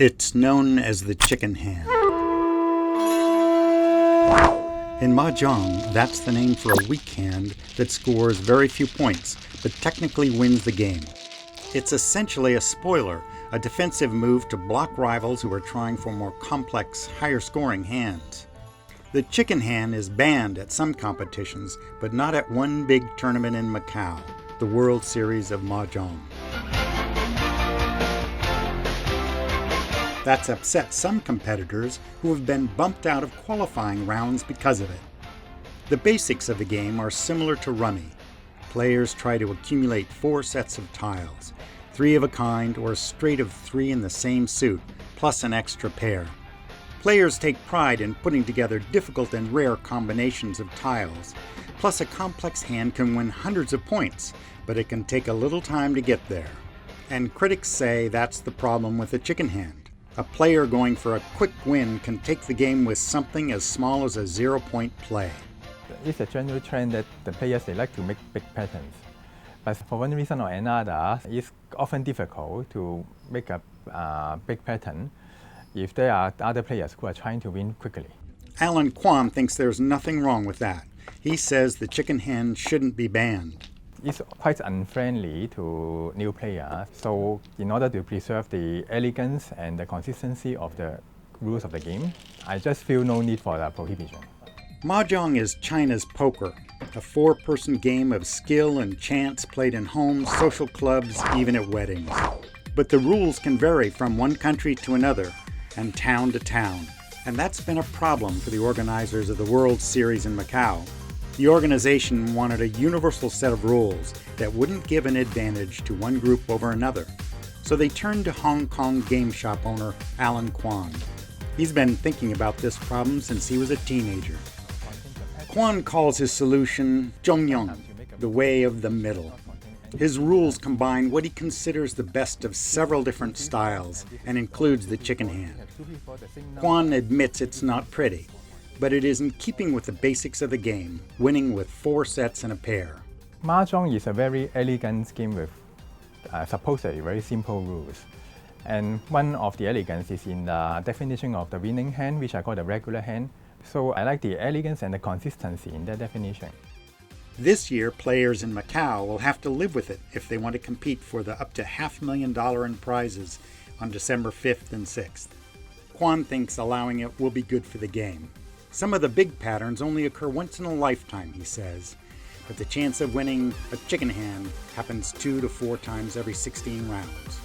It's known as the chicken hand. In Mahjong, that's the name for a weak hand that scores very few points, but technically wins the game. It's essentially a spoiler, a defensive move to block rivals who are trying for more complex, higher-scoring hands. The chicken hand is banned at some competitions, but not at one big tournament in Macau, the World Series of Mahjong. That's upset some competitors who have been bumped out of qualifying rounds because of it. The basics of the game are similar to rummy. Players try to accumulate 4 sets of tiles, 3 of a kind or a straight of 3 in the same suit, plus an extra pair. Players take pride in putting together difficult and rare combinations of tiles, plus a complex hand can win hundreds of points, but it can take a little time to get there. And critics say that's the problem with the chicken hand. A player going for a quick win can take the game with something as small as a 0-point play. It's a general trend that the players they like to make big patterns. But for one reason or another, it's often difficult to make a big pattern if there are other players who are trying to win quickly. Alan Kwan thinks there's nothing wrong with that. He says the chicken hand shouldn't be banned. It's quite unfriendly to new players, so in order to preserve the elegance and the consistency of the rules of the game, I just feel no need for the prohibition. Mahjong is China's poker, a 4-person game of skill and chance played in homes, social clubs, even at weddings. But the rules can vary from one country to another and town to town, and that's been a problem for the organizers of the World Series in Macau. The organization wanted a universal set of rules that wouldn't give an advantage to one group over another, so they turned to Hong Kong game shop owner Alan Kwan. He's been thinking about this problem since he was a teenager. Kwan calls his solution Zhongyong, the way of the middle. His rules combine what he considers the best of several different styles and includes the chicken hand. Kwan admits it's not pretty, but it is in keeping with the basics of the game, winning with 4 sets and a pair. Mahjong is a very elegant game with supposedly very simple rules. And one of the elegance is in the definition of the winning hand, which I call the regular hand. So I like the elegance and the consistency in that definition. This year, players in Macau will have to live with it if they want to compete for the up to $500,000 in prizes on December 5th and 6th. Kwan thinks allowing it will be good for the game. Some of the big patterns only occur once in a lifetime, he says, but the chance of winning a chicken hand happens 2 to 4 times every 16 rounds.